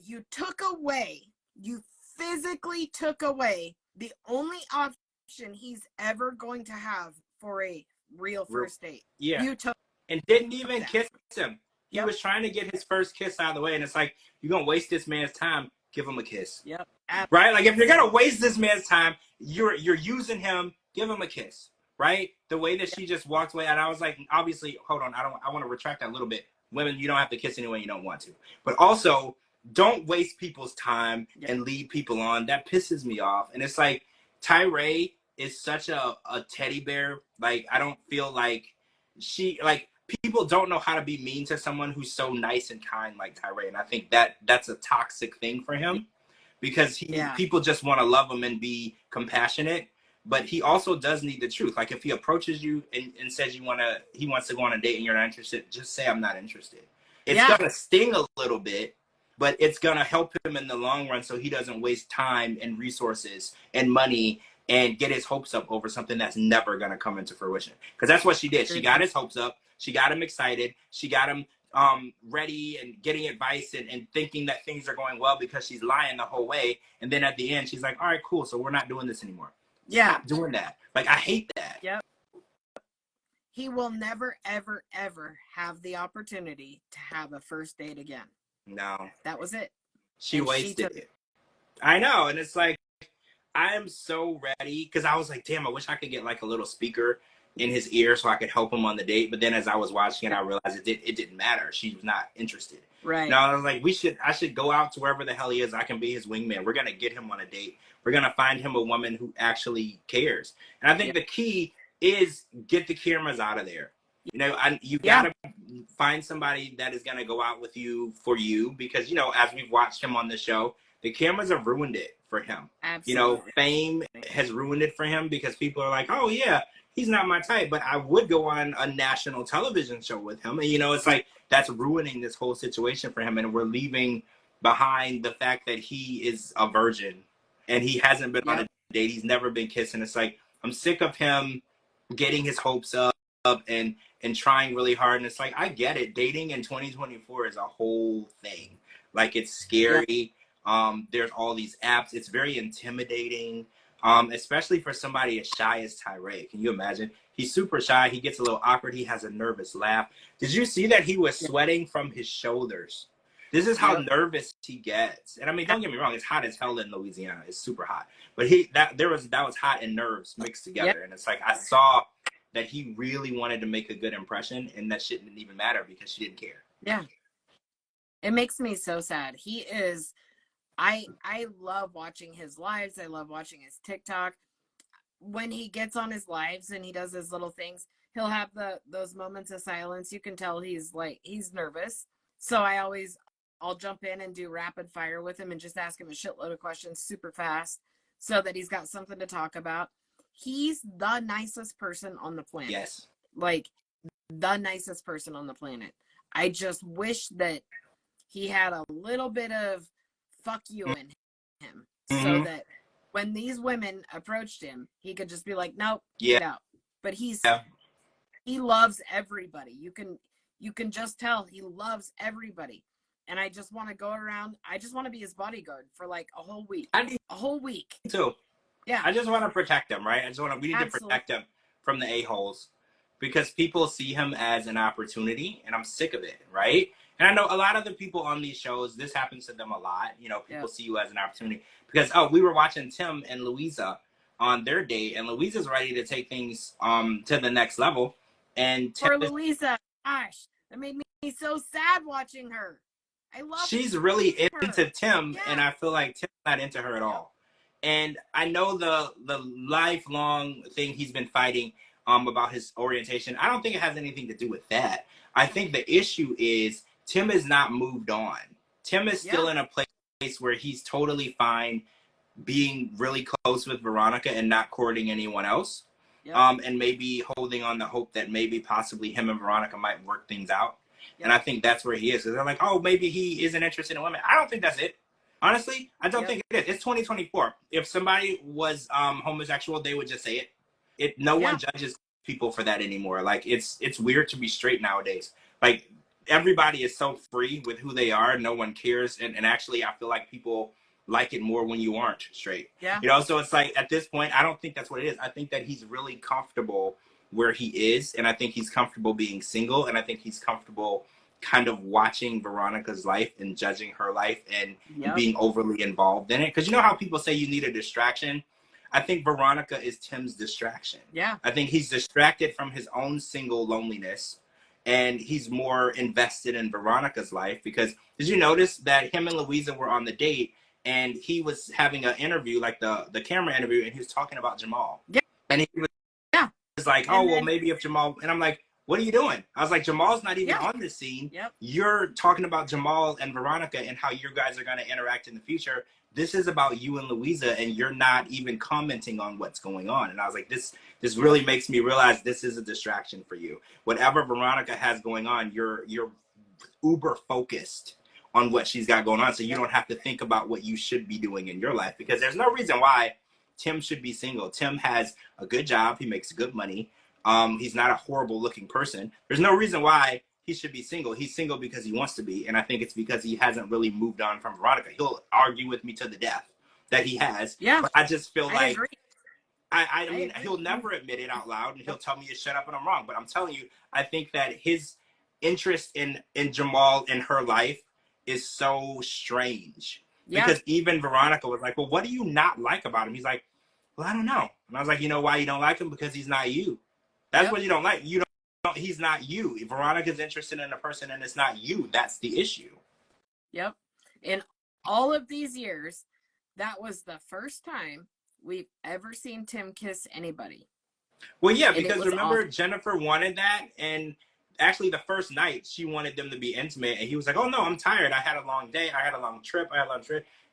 You physically took away the only option he's ever going to have for a real first date. Yeah. You took and didn't even kiss him. He was trying to get his first kiss out of the way, and it's like, you're going to waste this man's time, give him a kiss. Yep. Right? Like, if you're going to waste this man's time, you're using him, give him a kiss. Right? The way that she just walked away, and I was like, obviously, hold on, I want to retract that a little bit. Women, you don't have to kiss anyone you don't want to. But also, don't waste people's time and lead people on. That pisses me off. And it's like, Tyree is such a teddy bear. Like, I don't feel like people don't know how to be mean to someone who's so nice and kind like Tyree. And I think that's a toxic thing for him because people just want to love him and be compassionate. But he also does need the truth. Like, if he approaches you and says he wants to go on a date and you're not interested, just say, I'm not interested. It's going to sting a little bit, but it's going to help him in the long run so he doesn't waste time and resources and money and get his hopes up over something that's never going to come into fruition. Because that's what she did. She got his hopes up. She got him excited. She got him ready and getting advice and thinking that things are going well because she's lying the whole way. And then at the end, she's like, all right, cool. So we're not doing this anymore. Stop doing that. Like, I hate that. Yep. He will never, ever, ever have the opportunity to have a first date again. No. That was it. She wasted it. I know. And it's like, I am so ready because I was like, damn, I wish I could get like a little speaker in his ear so I could help him on the date. But then as I was watching it, I realized it didn't matter. She was not interested. Right. Now I was like, I should go out to wherever the hell he is. I can be his wingman. We're going to get him on a date. We're going to find him a woman who actually cares. And I think the key is get the cameras out of there. You know, you got to find somebody that is going to go out with you for you because, you know, as we've watched him on the show, the cameras have ruined it for him. Absolutely. You know, fame has ruined it for him because people are like, oh, yeah, he's not my type, but I would go on a national television show with him. And, you know, it's like that's ruining this whole situation for him. And we're leaving behind the fact that he is a virgin and he hasn't been on a date. He's never been kissed. And it's like, I'm sick of him getting his hopes up and trying really hard. And it's like, I get it. Dating in 2024 is a whole thing. Like, it's scary. There's all these apps. It's very intimidating, especially for somebody as shy as Tyree. Can you imagine? He's super shy. He gets a little awkward. He has a nervous laugh. Did you see that he was sweating from his shoulders? This is how nervous he gets. And I mean, don't get me wrong. It's hot as hell in Louisiana. It's super hot. But that was hot and nerves mixed together. And it's like, I saw that he really wanted to make a good impression, and that shit didn't even matter because she didn't care. Yeah. It makes me so sad. He is... I love watching his lives. I love watching his TikTok. When he gets on his lives and he does his little things, he'll have those moments of silence. You can tell he's nervous. So I'll jump in and do rapid fire with him and just ask him a shitload of questions super fast so that he's got something to talk about. He's the nicest person on the planet. Yes. Like, the nicest person on the planet. I just wish that he had a little bit of fuck you in him so that when these women approached him, he could just be like, nope, get out. But he loves everybody. You can just tell he loves everybody. And I just want to go around. I just want to be his bodyguard for like a whole week. A whole week. Too. Yeah. I just want to protect him, right? We need to protect him from the a-holes. because people see him as an opportunity, and I'm sick of it, right? And I know a lot of the people on these shows, this happens to them a lot. You know, people see you as an opportunity because, oh, we were watching Tim and Louisa on their date, and Louisa's ready to take things to the next level. And Tim for Louisa, gosh, that made me so sad watching her. I love she's really her. into Tim, and I feel like Tim's not into her at all. And I know the lifelong thing he's been fighting about his orientation. I don't think it has anything to do with that. I think the issue is Tim has not moved on. Tim is still in a place where he's totally fine being really close with Veronica and not courting anyone else. And maybe holding on the hope that maybe possibly him and Veronica might work things out. And I think that's where he is. So they're like, oh, maybe he isn't interested in women. I don't think that's it. Honestly, I don't think it is. It's 2024. If somebody was homosexual, they would just say it. No one judges people for that anymore. Like it's weird to be straight nowadays. Like everybody is so free with who they are. No one cares. And actually, I feel like people like it more when you aren't straight. You know, so it's like at this point, I don't think that's what it is. I think that he's really comfortable where he is, and I think he's comfortable being single, and I think he's comfortable kind of watching Veronica's life and judging her life and being overly involved in it. Because you know how people say you need a distraction? I think Veronica is Tim's distraction. I think he's distracted from his own single loneliness, and he's more invested in Veronica's life. Because did you notice that him and Louisa were on the date, and he was having an interview, like the camera interview, and he was talking about Jamal. And he was like, oh, well, maybe if Jamal, and I'm like, what are you doing? I was like, Jamal's not even on this scene. You're talking about Jamal and Veronica and how you guys are going to interact in the future. This is about you and Louisa, and you're not even commenting on what's going on. And I was like, this really makes me realize this is a distraction for you. Whatever Veronica has going on, you're uber focused on what she's got going on, so you don't have to think about what you should be doing in your life, because there's no reason why Tim should be single. Tim has a good job. He makes good money. He's not a horrible looking person. There's no reason why he should be single. He's single because he wants to be, and I think it's because he hasn't really moved on from Veronica. He'll argue with me to the death that he has. But I just feel like I mean, he'll never admit it out loud, and he'll tell me to shut up and I'm wrong. But I'm telling you, I think that his interest in Jamal in her life is so strange. Because even Veronica was like, well, what do you not like about him? He's like, well, I don't know. And I was like, you know why you don't like him? Because he's not you. That's what you don't like. You don't. He's not you. If Veronica's interested in a person and it's not you, that's the issue. In all of these years, that was the first time we've ever seen Tim kiss anybody. Well, yeah, because remember, Jennifer wanted that, and actually the first night she wanted them to be intimate, and he was like, oh no, I'm tired. I had a long day. I had a long trip.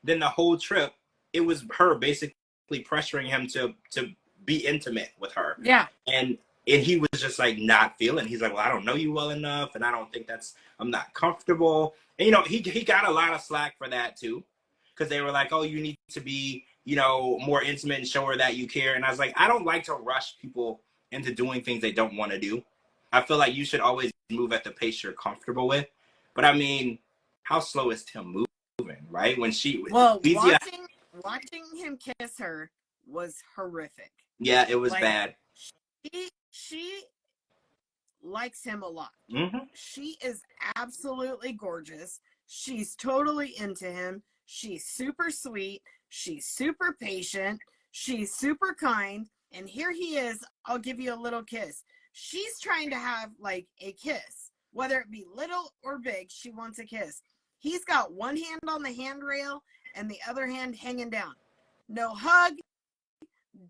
Then the whole trip, it was her basically pressuring him to be intimate with her. And he was just like not feeling. He's like, well, I don't know you well enough, and I don't think I'm not comfortable. And you know, he got a lot of slack for that too, because they were like, oh, you need to be, you know, more intimate and show her that you care. And I was like, I don't like to rush people into doing things they don't want to do. I feel like you should always move at the pace you're comfortable with. But I mean, how slow is Tim moving, right? When watching him kiss her was horrific. Yeah, it was bad. She likes him a lot. Mm-hmm. She is absolutely gorgeous. She's totally into him. She's super sweet. She's super patient. She's super kind. And here he is. I'll give you a little kiss. She's trying to have like a kiss, whether it be little or big. She wants a kiss. He's got one hand on the handrail and the other hand hanging down. No hug.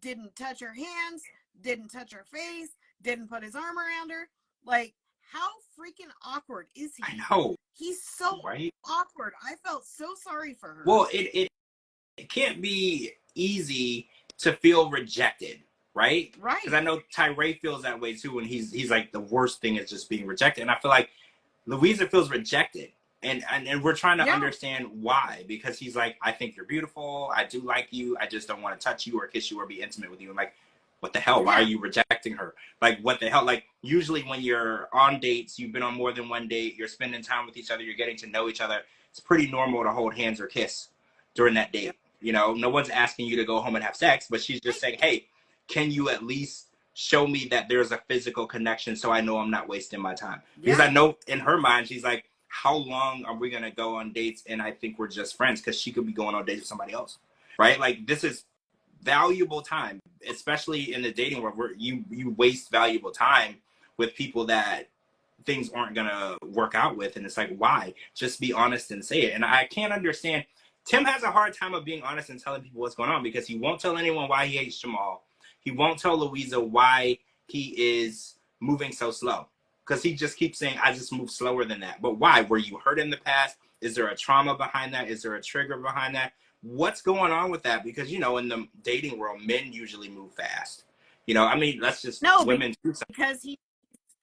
Didn't touch her hands. Didn't touch her face. Didn't put his arm around her. Like, how freaking awkward is he? I know. He's so awkward. I felt so sorry for her. Well, it can't be easy to feel rejected, right? Right. Because I know Tyree feels that way too, and he's like, the worst thing is just being rejected. And I feel like Louisa feels rejected. And we're trying to understand why, because he's like, I think you're beautiful. I do like you. I just don't want to touch you or kiss you or be intimate with you. And like, what the hell? Why are you rejecting her? Like, what the hell? Like, usually when you're on dates, you've been on more than one date, you're spending time with each other, you're getting to know each other. It's pretty normal to hold hands or kiss during that date. You know, no one's asking you to go home and have sex, but she's just saying, hey, can you at least show me that there's a physical connection so I know I'm not wasting my time. Because Yeah. I know in her mind, she's like, how long are we going to go on dates? And I think we're just friends, because she could be going on dates with somebody else, right? Like, this is valuable time, especially in the dating world, where you waste valuable time with people that things aren't gonna work out with. And it's like, why? Just be honest and say it. And I can't understand. Tim has a hard time of being honest and telling people what's going on, because he won't tell anyone why he hates Jamal. He won't tell Louisa why he is moving so slow, because he just keeps saying, I just move slower than that. But why? Were you hurt in the past? Is there a trauma behind that? Is there a trigger behind that? What's going on with that? Because, you know, in the dating world, men usually move fast. You know, I mean, that's just women. Because he's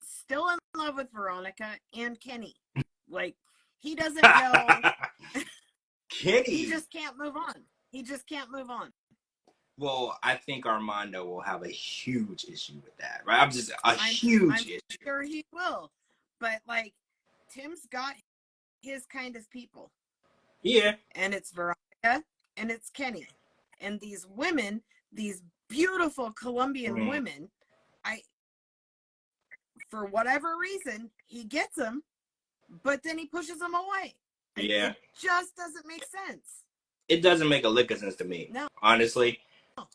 still in love with Veronica and Kenny. Like, he doesn't know. Kenny. He just can't move on. He just can't move on. Well, I think Armando will have a huge issue with that, right? I'm huge issue. I'm sure he will. But, like, Tim's got his kind of people. Yeah. And it's Veronica and it's Kenny. And these women, these beautiful Colombian women, for whatever reason, he gets them, but then he pushes them away. Yeah. It just doesn't make sense. It doesn't make a lick of sense to me. No. Honestly.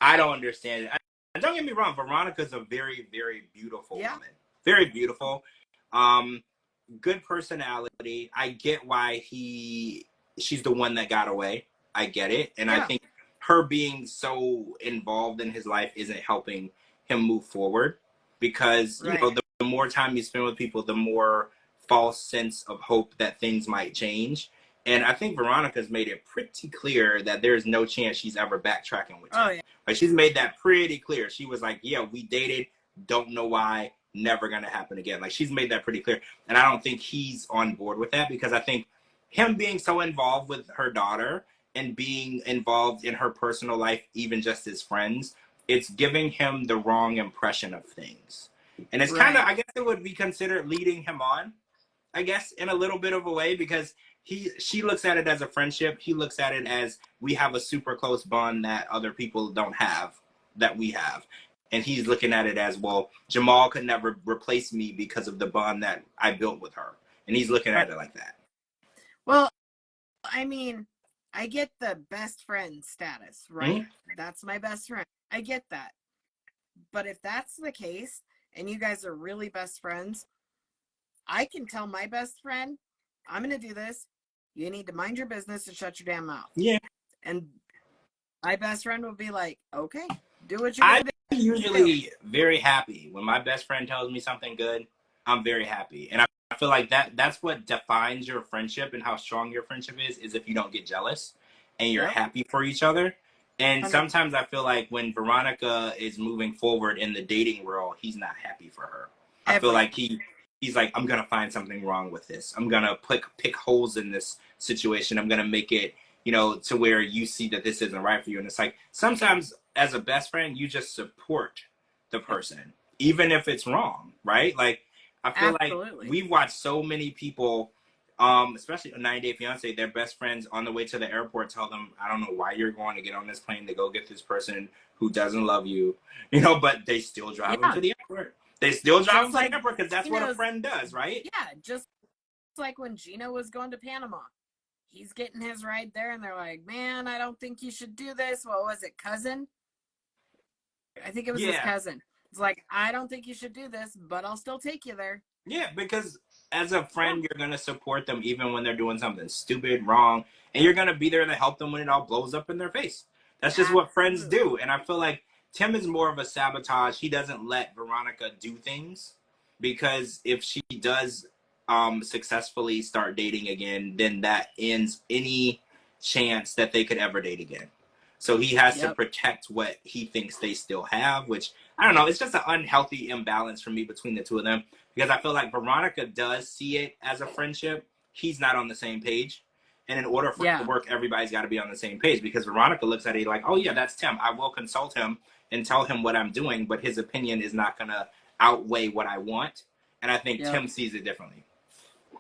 I don't understand it. And don't get me wrong, Veronica's a very, very beautiful woman. Very beautiful. Good personality. I get why she's the one that got away. I get it. And I think her being so involved in his life isn't helping him move forward, because you know, the more time you spend with people, the more false sense of hope that things might change. And I think Veronica's made it pretty clear that there's no chance she's ever backtracking with him. Oh, yeah. Like, she's made that pretty clear. She was like, yeah, we dated, don't know why, never gonna happen again. Like, she's made that pretty clear. And I don't think he's on board with that, because I think him being so involved with her daughter and being involved in her personal life, even just as friends, it's giving him the wrong impression of things. And it's kind of, I guess it would be considered leading him on, I guess, in a little bit of a way, because she looks at it as a friendship. He looks at it as, we have a super close bond that other people don't have, that we have. And he's looking at it as, well, Jamal could never replace me because of the bond that I built with her. And he's looking at it like that. Well, I mean, I get the best friend status, right? That's my best friend. I get that. But if that's the case, and you guys are really best friends, I can tell my best friend, I'm going to do this. You need to mind your business and shut your damn mouth. Yeah. And my best friend will be like, okay, do what you're going to do. I'm usually very happy when my best friend tells me something good. I'm very happy. And I feel like that's what defines your friendship and how strong your friendship is if you don't get jealous and you're happy for each other. And sometimes I feel like when Veronica is moving forward in the dating world, he's not happy for her. I feel like he's like, I'm going to find something wrong with this. I'm going to pick holes in this situation. I'm going to make it, you know, to where you see that this isn't right for you. And it's like, sometimes as a best friend, you just support the person, even if it's wrong, right? Like, I feel like we've watched so many people, especially a 90 Day Fiance, their best friends on the way to the airport tell them, I don't know why you're going to get on this plane to go get this person who doesn't love you, you know, but they still drive them to the airport. They still drive them to the airport because that's what a friend does, right? Yeah, just like when Gino was going to Panama. He's getting his ride there, and they're like, man, I don't think you should do this. What was it, cousin? I think it was his cousin. It's like, I don't think you should do this, but I'll still take you there. Yeah, because as a friend, you're going to support them even when they're doing something stupid, wrong, and you're going to be there to help them when it all blows up in their face. That's just what friends do. And I feel like Tim is more of a sabotage. He doesn't let Veronica do things, because if she does successfully start dating again, then that ends any chance that they could ever date again. So he has to protect what he thinks they still have, which, I don't know, it's just an unhealthy imbalance for me between the two of them, because I feel like Veronica does see it as a friendship. He's not on the same page. And in order for it to work, everybody's got to be on the same page, because Veronica looks at it like, oh, yeah, that's Tim. I will consult him and tell him what I'm doing, but his opinion is not going to outweigh what I want. And I think Tim sees it differently.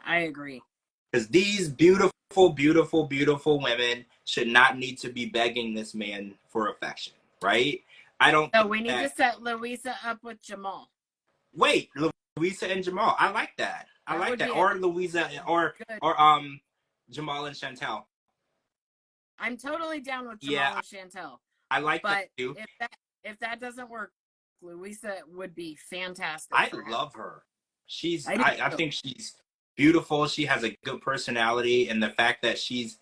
I agree. Because these beautiful, beautiful, beautiful women should not need to be begging this man for affection, right? I don't. So we need to set Louisa up with Jamal. Wait, Louisa and Jamal. I like that. I like that. Or Louisa or Jamal and Chantel. I'm totally down with Jamal and Chantel. I like that too. If that doesn't work, Louisa would be fantastic. I love her. I think she's beautiful. She has a good personality, and the fact that she's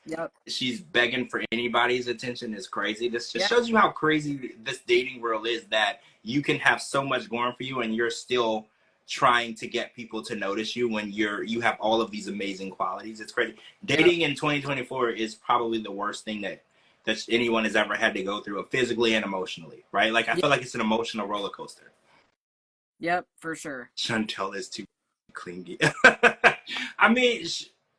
begging for anybody's attention is crazy. This just shows you how crazy this dating world is, that you can have so much going for you and you're still trying to get people to notice you when you have all of these amazing qualities. It's crazy. Dating in 2024 is probably the worst thing that anyone has ever had to go through, physically and emotionally, right? Like, I feel like it's an emotional roller coaster. Yep, for sure. Chantel is too clingy. I mean,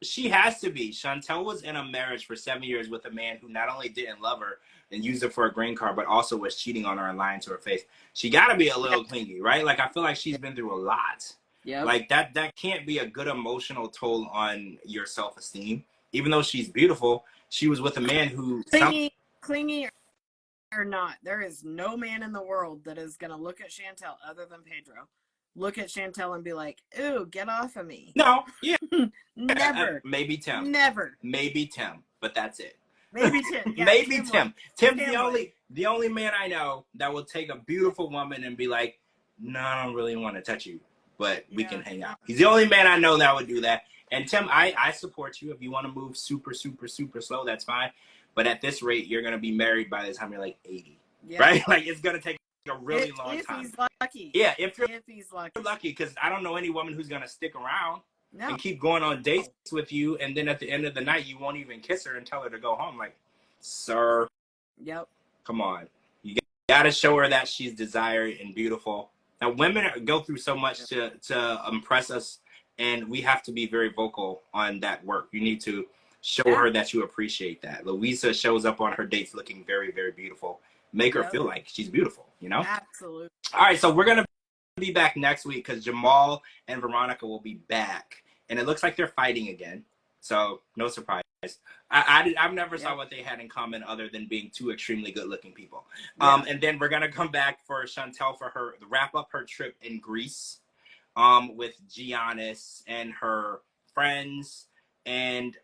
she has to be. Chantel was in a marriage for 7 years with a man who not only didn't love her and used her for a green card, but also was cheating on her and lying to her face. She got to be a little clingy, right? Like, I feel like she's been through a lot. Yeah. Like, that can't be a good emotional toll on your self-esteem. Even though she's beautiful, she was with a man who... Clingy or not, there is no man in the world that is going to look at Chantel other than Pedro. Look at Chantel and be like, ooh, get off of me. No, yeah. Never. Maybe Tim. Never. Maybe Tim, but that's it. Maybe Tim. Yeah, maybe Tim. Tim's the only man I know that will take a beautiful woman and be like, no, I don't really want to touch you, but we can hang out. He's the only man I know that would do that. And Tim, I support you. If you want to move super, super, super slow, that's fine. But at this rate, you're going to be married by the time you're like 80, right? Like, it's going to take a really long time. If he's lucky. Yeah, if he's lucky, because I don't know any woman who's going to stick around and keep going on dates with you, and then at the end of the night, you won't even kiss her and tell her to go home. Like, sir, come on. You got to show her that she's desired and beautiful. Now, women go through so much to impress us, and we have to be very vocal on that work. You need to show her that you appreciate that. Louisa shows up on her dates looking very, very beautiful. Make her feel like she's beautiful, you know? Absolutely. All right, so we're going to be back next week because Jamal and Veronica will be back. And it looks like they're fighting again. So, no surprise. I've never saw what they had in common other than being two extremely good-looking people. And then we're going to come back for Chantel for her wrap up her trip in Greece with Giannis and her friends. And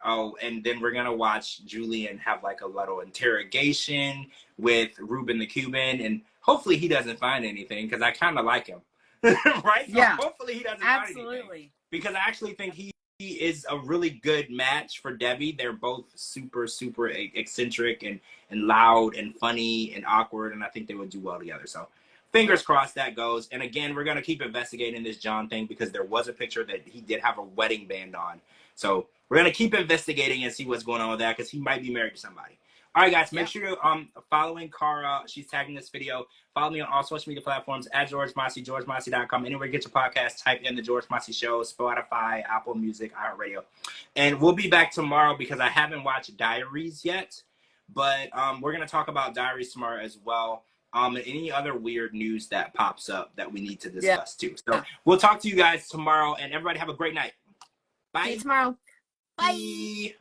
then we're gonna watch Julian have like a little interrogation with Ruben the Cuban, and hopefully he doesn't find anything because I kind of like him, right? So hopefully he doesn't find anything, because I actually think he is a really good match for Debbie. They're both super, super eccentric and loud and funny and awkward, and I think they would do well together. So fingers crossed that goes. And again, we're gonna keep investigating this John thing because there was a picture that he did have a wedding band on. So we're going to keep investigating and see what's going on with that because he might be married to somebody. All right, guys, make sure you're following Kara. She's tagging this video. Follow me on all social media platforms at George Mossey, georgemossey.com. Anywhere you get your podcast, type in The George Mossey Show, Spotify, Apple Music, iHeartRadio. And we'll be back tomorrow because I haven't watched Diaries yet. But we're going to talk about Diaries tomorrow as well. And any other weird news that pops up that we need to discuss too. So we'll talk to you guys tomorrow. And everybody have a great night. Bye. See you tomorrow. Bye.